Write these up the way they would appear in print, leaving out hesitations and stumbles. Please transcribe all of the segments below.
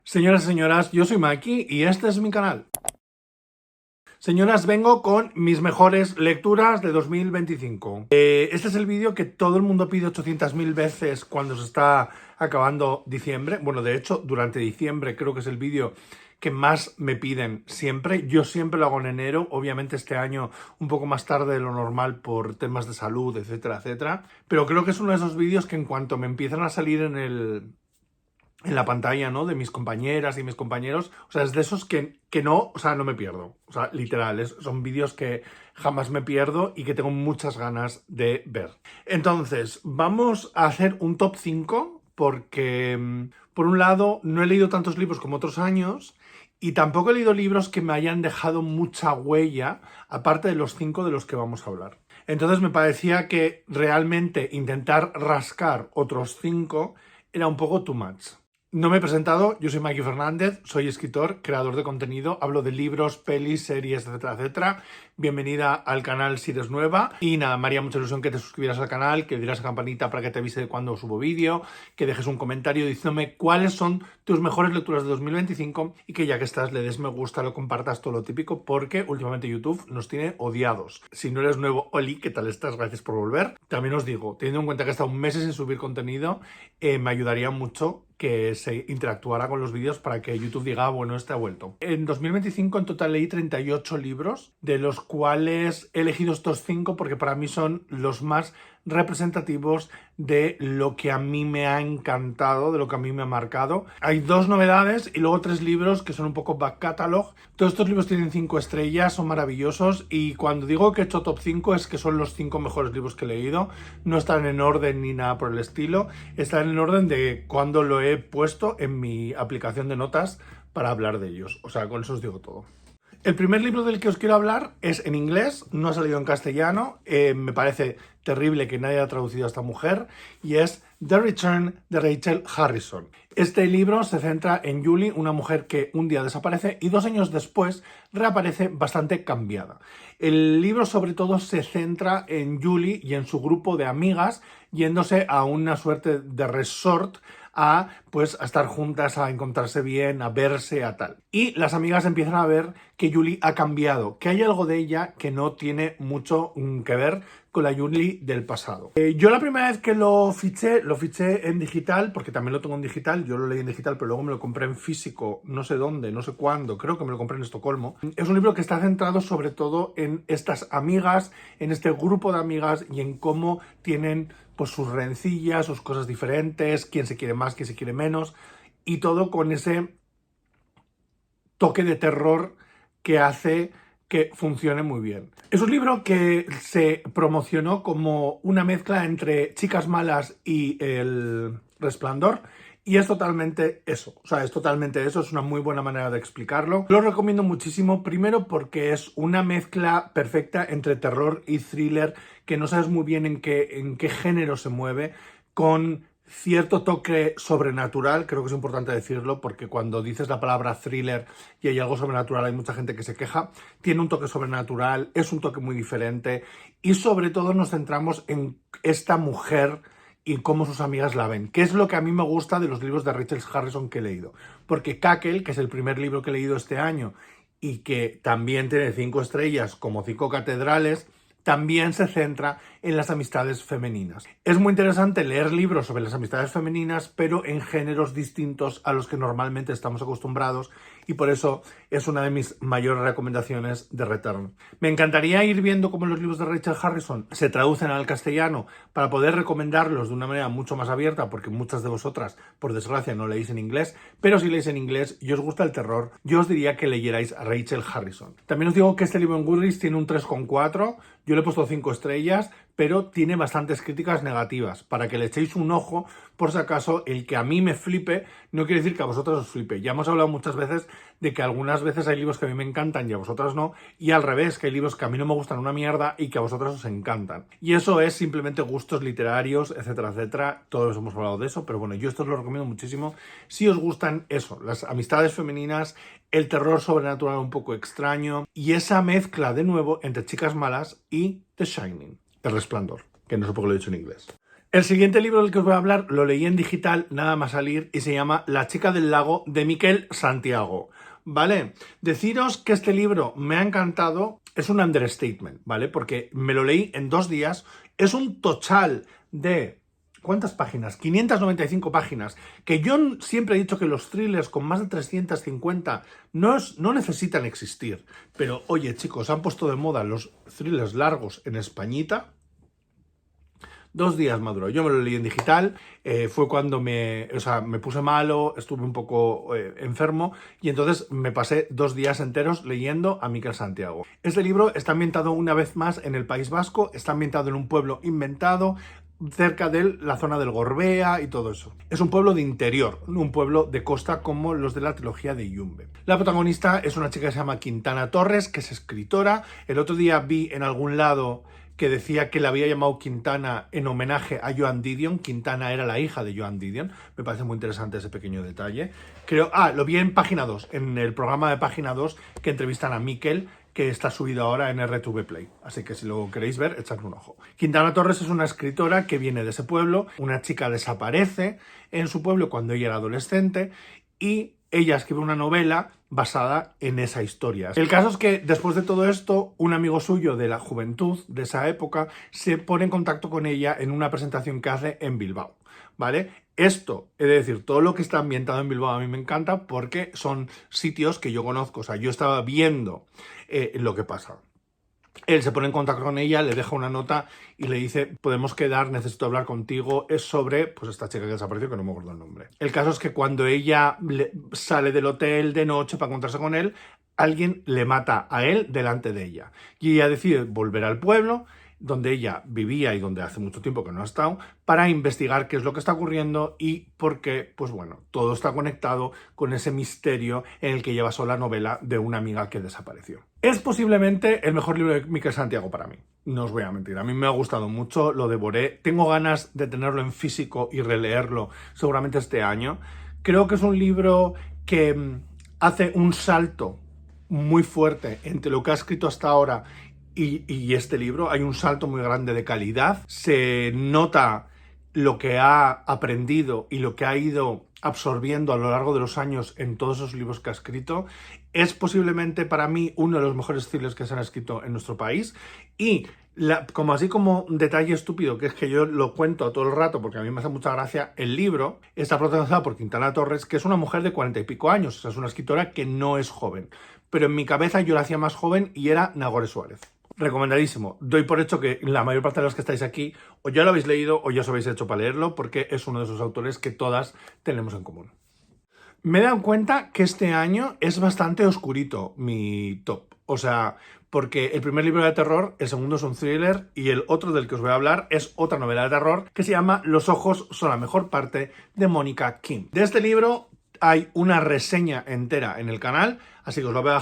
Señoras y señoras, yo soy Maki y este es mi canal. Señoras, vengo con mis mejores lecturas de 2025. Este es el vídeo que todo el mundo pide 800.000 veces cuando se está acabando diciembre. Bueno, de hecho, durante diciembre creo que es el vídeo que más me piden siempre. Yo siempre lo hago en enero, obviamente este año un poco más tarde de lo normal por temas de salud, etcétera, etcétera. Pero creo que es uno de esos vídeos que en cuanto me empiezan a salir en la pantalla, ¿no? De mis compañeras y mis compañeros. O sea, es de esos que no, o sea, no me pierdo. O sea, literal, son vídeos que jamás me pierdo y que tengo muchas ganas de ver. Entonces, vamos a hacer un top 5 porque, por un lado, no he leído tantos libros como otros años y tampoco he leído libros que me hayan dejado mucha huella, aparte de los 5 de los que vamos a hablar. Entonces me parecía que realmente intentar rascar otros 5 era un poco too much. No me he presentado, yo soy Maki Fernández, soy escritor, creador de contenido, hablo de libros, pelis, series, etcétera, etcétera. Bienvenida al canal si eres nueva. Y nada, me haría mucha ilusión que te suscribieras al canal, que le dieras a la campanita para que te avise de cuando subo vídeo, que dejes un comentario diciéndome cuáles son tus mejores lecturas de 2025 y que ya que estás le des me gusta, lo compartas, todo lo típico, porque últimamente YouTube nos tiene odiados. Si no eres nuevo, Oli, ¿qué tal estás? Gracias por volver. También os digo, teniendo en cuenta que he estado meses sin subir contenido, me ayudaría mucho que se interactuara con los vídeos para que YouTube diga, bueno, este ha vuelto. En 2025 en total leí 38 libros, de los cuales he elegido estos 5 porque para mí son los más representativos de lo que a mí me ha encantado, de lo que a mí me ha marcado. Hay 2 novedades y luego 3 libros que son un poco back catalog. Todos estos libros tienen 5 estrellas, son maravillosos y cuando digo que he hecho top 5 es que son los 5 mejores libros que he leído. No están en orden ni nada por el estilo, están en orden de cuando lo he puesto en mi aplicación de notas para hablar de ellos. O sea, con eso os digo todo. El primer libro del que os quiero hablar es en inglés, no ha salido en castellano, me parece terrible que nadie haya traducido a esta mujer, y es The Return de Rachel Harrison. Este libro se centra en Julie, una mujer que un día desaparece y 2 años después reaparece bastante cambiada. El libro sobre todo se centra en Julie y en su grupo de amigas yéndose a una suerte de resort a estar juntas, a encontrarse bien, a verse, a tal. Y las amigas empiezan a ver que Julie ha cambiado, que hay algo de ella que no tiene mucho que ver con la Julie del pasado. Yo la primera vez que lo fiché en digital, porque también lo tengo en digital, yo lo leí en digital, pero luego me lo compré en físico, no sé dónde, no sé cuándo, creo que me lo compré en Estocolmo. Es un libro que está centrado sobre todo en estas amigas, en este grupo de amigas y en cómo tienen pues sus rencillas, sus cosas diferentes, quién se quiere más, quién se quiere menos, y todo con ese toque de terror que hace que funcione muy bien. Es un libro que se promocionó como una mezcla entre Chicas Malas y El Resplandor, y es totalmente eso, o sea, es totalmente eso, es una muy buena manera de explicarlo. Lo recomiendo muchísimo, primero porque es una mezcla perfecta entre terror y thriller, que no sabes muy bien en qué género se mueve, con cierto toque sobrenatural, creo que es importante decirlo, porque cuando dices la palabra thriller y hay algo sobrenatural hay mucha gente que se queja. Tiene un toque sobrenatural, es un toque muy diferente y sobre todo nos centramos en esta mujer y cómo sus amigas la ven, que es lo que a mí me gusta de los libros de Rachel Harrison que he leído. Porque Cackle, que es el primer libro que he leído este año y que también tiene 5 estrellas como 5 catedrales, también se centra en las amistades femeninas. Es muy interesante leer libros sobre las amistades femeninas, pero en géneros distintos a los que normalmente estamos acostumbrados, y por eso es una de mis mayores recomendaciones de Return. Me encantaría ir viendo cómo los libros de Rachel Harrison se traducen al castellano para poder recomendarlos de una manera mucho más abierta, porque muchas de vosotras, por desgracia, no leéis en inglés, pero si leéis en inglés y os gusta el terror, yo os diría que leyerais a Rachel Harrison. También os digo que este libro en Goodreads tiene un 3,4, yo le he puesto 5 estrellas, pero tiene bastantes críticas negativas, para que le echéis un ojo, por si acaso el que a mí me flipe no quiere decir que a vosotros os flipe. Ya hemos hablado muchas veces de que algunas veces hay libros que a mí me encantan y a vosotras no, y al revés, que hay libros que a mí no me gustan una mierda y que a vosotras os encantan. Y eso es simplemente gustos literarios, etcétera, etcétera. Todos hemos hablado de eso, pero bueno, yo esto os lo recomiendo muchísimo si os gustan eso, las amistades femeninas, el terror sobrenatural un poco extraño y esa mezcla de nuevo entre Chicas Malas y The Shining, El Resplandor, que no sé por qué lo he dicho en inglés. El siguiente libro del que os voy a hablar lo leí en digital nada más salir y se llama La chica del lago de Miquel Santiago. ¿Vale? Deciros que este libro me ha encantado es un understatement, ¿vale? Porque me lo leí en 2 días. Es un total de... ¿Cuántas páginas? 595 páginas. Que yo siempre he dicho que los thrillers con más de 350 no necesitan existir. Pero, oye, chicos, han puesto de moda los thrillers largos en españita. 2 días maduro. Yo me lo leí en digital, fue cuando me puse malo, estuve un poco enfermo y entonces me pasé 2 días enteros leyendo a Miquel Santiago. Este libro está ambientado una vez más en el País Vasco, está ambientado en un pueblo inventado, cerca de la zona del Gorbea y todo eso. Es un pueblo de interior, un pueblo de costa como los de la trilogía de Yumbe. La protagonista es una chica que se llama Quintana Torres, que es escritora. El otro día vi en algún lado que decía que le había llamado Quintana en homenaje a Joan Didion. Quintana era la hija de Joan Didion. Me parece muy interesante ese pequeño detalle. Lo vi en Página 2, en el programa de Página 2 que entrevistan a Miquel, que está subido ahora en RTV Play. Así que si lo queréis ver, echadle un ojo. Quintana Torres es una escritora que viene de ese pueblo. Una chica desaparece en su pueblo cuando ella era adolescente y ella escribe una novela basada en esa historia. El caso es que después de todo esto, un amigo suyo de la juventud de esa época se pone en contacto con ella en una presentación que hace en Bilbao, ¿vale? Esto, es decir, todo lo que está ambientado en Bilbao a mí me encanta porque son sitios que yo conozco. O sea, yo estaba viendo lo que pasa. Él se pone en contacto con ella, le deja una nota y le dice: podemos quedar, necesito hablar contigo. Es sobre, pues, esta chica que desapareció, que no me acuerdo el nombre. El caso es que cuando ella sale del hotel de noche para encontrarse con él, alguien le mata a él delante de ella. Y ella decide volver al pueblo donde ella vivía y donde hace mucho tiempo que no ha estado, para investigar qué es lo que está ocurriendo y por qué, pues bueno, todo está conectado con ese misterio en el que lleva sola la novela de una amiga que desapareció. Es posiblemente el mejor libro de Miquel Santiago para mí, no os voy a mentir, a mí me ha gustado mucho, lo devoré, tengo ganas de tenerlo en físico y releerlo seguramente este año. Creo que es un libro que hace un salto muy fuerte entre lo que ha escrito hasta ahora y este libro. Hay un salto muy grande de calidad. Se nota lo que ha aprendido y lo que ha ido absorbiendo a lo largo de los años en todos esos libros que ha escrito. Es posiblemente para mí uno de los mejores thrillers que se han escrito en nuestro país. Y como detalle estúpido, que es que yo lo cuento todo el rato porque a mí me hace mucha gracia, el libro está protagonizado por Quintana Torres, que es una mujer de 40 y pico años. O sea, es una escritora que no es joven. Pero en mi cabeza yo la hacía más joven y era Nagore Suárez. Recomendadísimo. Doy por hecho que la mayor parte de los que estáis aquí o ya lo habéis leído o ya os habéis hecho para leerlo, porque es uno de esos autores que todas tenemos en común. Me he dado cuenta que este año es bastante oscurito mi top. O sea, porque el primer libro de terror, el segundo es un thriller y el otro del que os voy a hablar es otra novela de terror que se llama Los ojos son la mejor parte, de Mónica Kim. De este libro hay una reseña entera en el canal, así que os lo voy a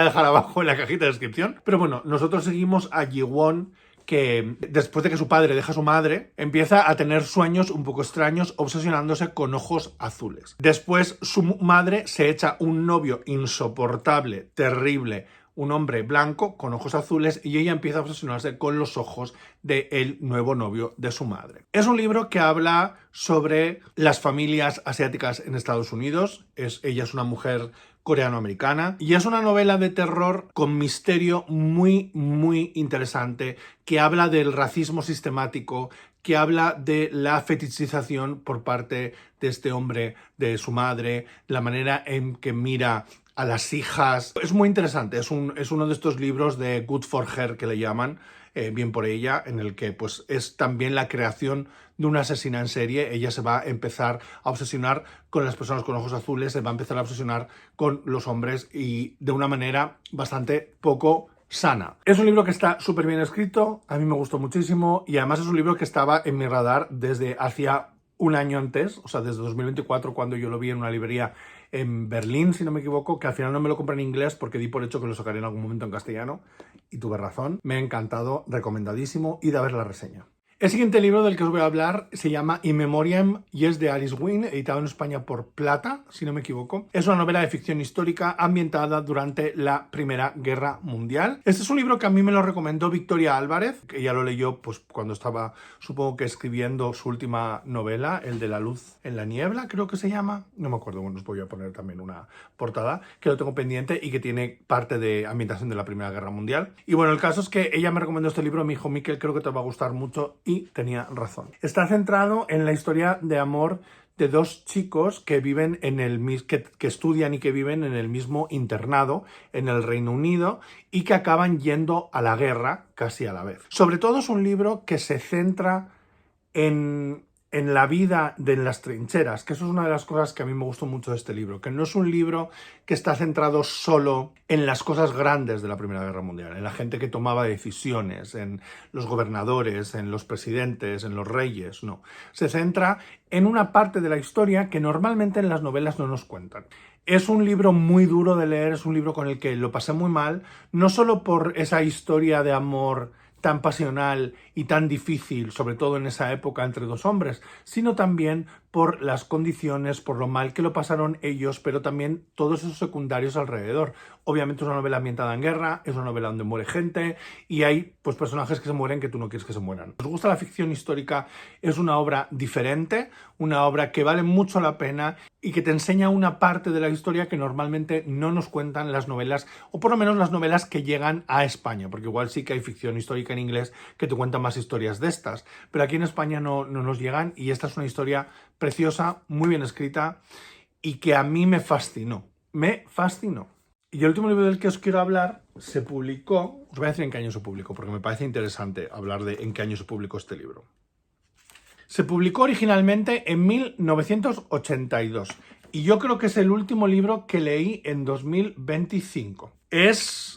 dejar abajo en la cajita de descripción. Pero bueno, nosotros seguimos a Ji-won, que después de que su padre deja a su madre, empieza a tener sueños un poco extraños, obsesionándose con ojos azules. Después su madre se echa un novio insoportable, terrible, un hombre blanco con ojos azules, y ella empieza a obsesionarse con los ojos del nuevo novio de su madre. Es un libro que habla sobre las familias asiáticas en Estados Unidos. Ella es una mujer coreano-americana y es una novela de terror con misterio muy, muy interesante, que habla del racismo sistemático, que habla de la fetichización por parte de este hombre, de su madre, la manera en que mira a las hijas. Es muy interesante, es uno de estos libros de Good for Her, que le llaman, bien por ella, en el que pues es también la creación de una asesina en serie. Ella se va a empezar a obsesionar con las personas con ojos azules, se va a empezar a obsesionar con los hombres, y de una manera bastante poco sana. Es un libro que está súper bien escrito, a mí me gustó muchísimo, y además es un libro que estaba en mi radar desde hacía un año antes, o sea, desde 2024, cuando yo lo vi en una librería en Berlín, si no me equivoco, que al final no me lo compré en inglés porque di por hecho que lo sacaré en algún momento en castellano, y tuve razón. Me ha encantado, recomendadísimo, id a ver la reseña. El siguiente libro del que os voy a hablar se llama In Memoriam y es de Alice Wynne, editado en España por Plata, si no me equivoco. Es una novela de ficción histórica ambientada durante la Primera Guerra Mundial. Este es un libro que a mí me lo recomendó Victoria Álvarez, que ella lo leyó pues cuando estaba, supongo que escribiendo su última novela, el de La luz en la niebla, creo que se llama. No me acuerdo, bueno, os voy a poner también una portada que lo tengo pendiente y que tiene parte de ambientación de la Primera Guerra Mundial. Y bueno, el caso es que ella me recomendó este libro, me dijo, Miquel, creo que te va a gustar mucho, y tenía razón. Está centrado en la historia de amor de dos chicos que viven en que estudian y que viven en el mismo internado en el Reino Unido y que acaban yendo a la guerra casi a la vez. Sobre todo es un libro que se centra en la vida de las trincheras, que eso es una de las cosas que a mí me gustó mucho de este libro, que no es un libro que está centrado solo en las cosas grandes de la Primera Guerra Mundial, en la gente que tomaba decisiones, en los gobernadores, en los presidentes, en los reyes, no. Se centra en una parte de la historia que normalmente en las novelas no nos cuentan. Es un libro muy duro de leer, es un libro con el que lo pasé muy mal, no solo por esa historia de amor tan pasional y tan difícil, sobre todo en esa época entre dos hombres, sino también por las condiciones, por lo mal que lo pasaron ellos, pero también todos esos secundarios alrededor. Obviamente es una novela ambientada en guerra, es una novela donde muere gente y hay pues personajes que se mueren que tú no quieres que se mueran. ¿Os gusta la ficción histórica? Es una obra diferente, una obra que vale mucho la pena y que te enseña una parte de la historia que normalmente no nos cuentan las novelas, o por lo menos las novelas que llegan a España, porque igual sí que hay ficción histórica en inglés que te cuentan más historias de estas, pero aquí en España no nos llegan y esta es una historia preciosa, muy bien escrita y que a mí me fascinó. Me fascinó. Y el último libro del que os quiero hablar se publicó, os voy a decir en qué año se publicó, porque me parece interesante hablar de en qué año se publicó este libro. Se publicó originalmente en 1982 y yo creo que es el último libro que leí en 2025. Es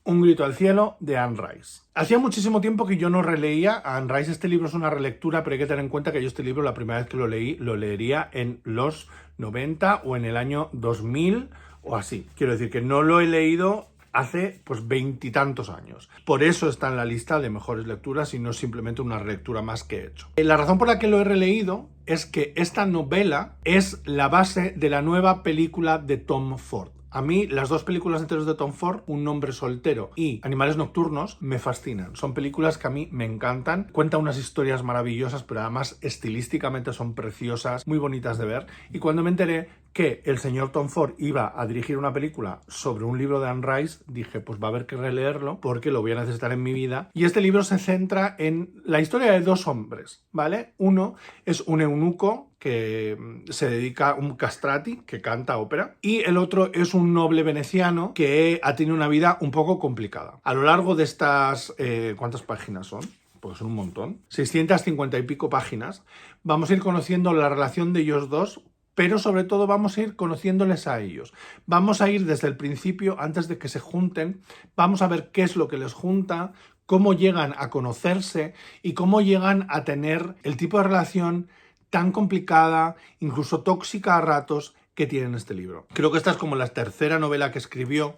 Un grito al cielo de Anne Rice. Hacía muchísimo tiempo que yo no releía a Anne Rice. Este libro es una relectura, pero hay que tener en cuenta que yo este libro la primera vez que lo leí lo leería en los 90 o en el año 2000 o así. Quiero decir que no lo he leído hace pues 20 y tantos años. Por eso está en la lista de mejores lecturas y no es simplemente una relectura más que he hecho. La razón por la que lo he releído es que esta novela es la base de la nueva película de Tom Ford. A mí las dos películas anteriores de Tom Ford, Un hombre soltero y Animales nocturnos, me fascinan. Son películas que a mí me encantan. Cuentan unas historias maravillosas, pero además estilísticamente son preciosas, muy bonitas de ver. Y cuando me enteré que el señor Tom Ford iba a dirigir una película sobre un libro de Anne Rice, dije, pues va a haber que releerlo porque lo voy a necesitar en mi vida. Y este libro se centra en la historia de dos hombres, ¿vale? Uno es un eunuco que se dedica a un castrati, que canta ópera, y el otro es un noble veneciano que ha tenido una vida un poco complicada. A lo largo de estas... ¿cuántas páginas son? Pues son un montón. 650 y pico páginas. Vamos a ir conociendo la relación de ellos dos, pero sobre todo vamos a ir conociéndoles a ellos. Vamos a ir desde el principio, antes de que se junten, vamos a ver qué es lo que les junta, cómo llegan a conocerse y cómo llegan a tener el tipo de relación tan complicada, incluso tóxica a ratos, que tiene este libro. Creo que esta es como la tercera novela que escribió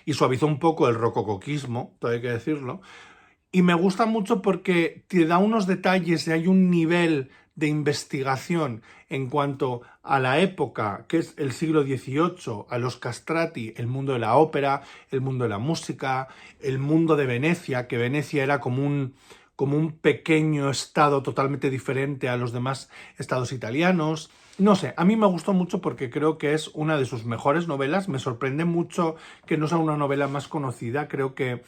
y suavizó un poco el rococoquismo, todo hay que decirlo, y me gusta mucho porque te da unos detalles y hay un nivel de investigación en cuanto a la época, que es el siglo XVIII, a los castrati, el mundo de la ópera, el mundo de la música, el mundo de Venecia, que Venecia era como un pequeño estado totalmente diferente a los demás estados italianos. No sé, a mí me gustó mucho porque creo que es una de sus mejores novelas. Me sorprende mucho que no sea una novela más conocida. Creo que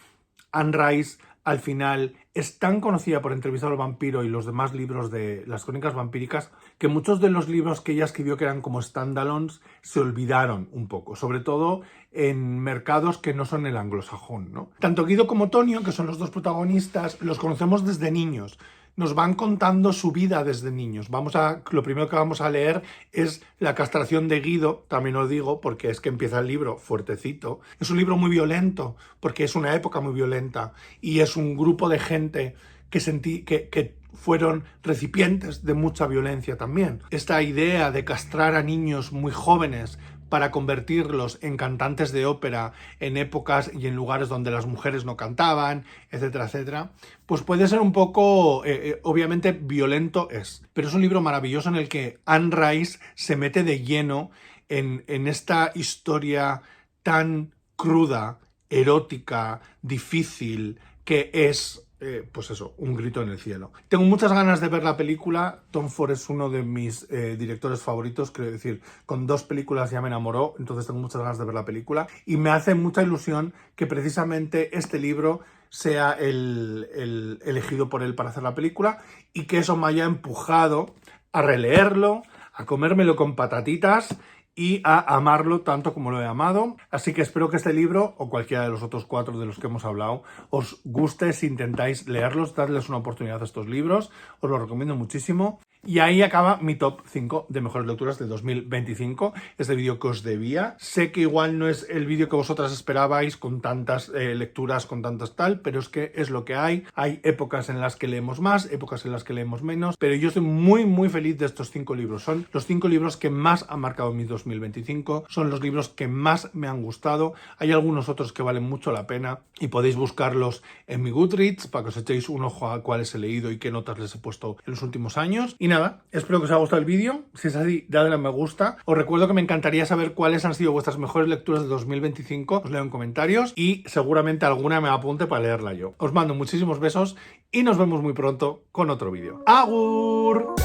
Anne Rice al final es tan conocida por Entrevista al vampiro y los demás libros de las crónicas vampíricas que muchos de los libros que ella escribió que eran como standalones se olvidaron un poco, sobre todo en mercados que no son el anglosajón, ¿no? Tanto Guido como Tonio, que son los dos protagonistas, los conocemos desde niños. Nos van contando su vida desde niños. Lo primero que vamos a leer es la castración de Guido, también os digo, porque es que empieza el libro fuertecito. Es un libro muy violento, porque es una época muy violenta y es un grupo de gente que fueron recipientes de mucha violencia también. Esta idea de castrar a niños muy jóvenes para convertirlos en cantantes de ópera en épocas y en lugares donde las mujeres no cantaban, etcétera, etcétera, pues puede ser un poco, obviamente violento es, pero es un libro maravilloso en el que Anne Rice se mete de lleno en esta historia tan cruda, erótica, difícil, que es, pues eso, un grito en el cielo. Tengo muchas ganas de ver la película. Tom Ford es uno de mis directores favoritos, quiero decir, con 2 películas ya me enamoró, entonces tengo muchas ganas de ver la película. Y me hace mucha ilusión que precisamente este libro sea el elegido por él para hacer la película y que eso me haya empujado a releerlo, a comérmelo con patatitas y a amarlo tanto como lo he amado. Así que espero que este libro, o cualquiera de los otros 4 de los que hemos hablado, os guste si intentáis leerlos, darles una oportunidad a estos libros. Os lo recomiendo muchísimo. Y ahí acaba mi top 5 de mejores lecturas de 2025. Este vídeo que os debía. Sé que igual no es el vídeo que vosotras esperabais con tantas lecturas, con tantas tal, pero es que es lo que hay. Hay épocas en las que leemos más, épocas en las que leemos menos, pero yo estoy muy, muy feliz de estos 5 libros. Son los 5 libros que más han marcado mi 2025. Son los libros que más me han gustado. Hay algunos otros que valen mucho la pena y podéis buscarlos en mi Goodreads para que os echéis un ojo a cuáles he leído y qué notas les he puesto en los últimos años. Y nada, espero que os haya gustado el vídeo. Si es así, dadle a me gusta. Os recuerdo que me encantaría saber cuáles han sido vuestras mejores lecturas de 2025. Os leo en comentarios y seguramente alguna me apunte para leerla yo. Os mando muchísimos besos y nos vemos muy pronto con otro vídeo. ¡Agur!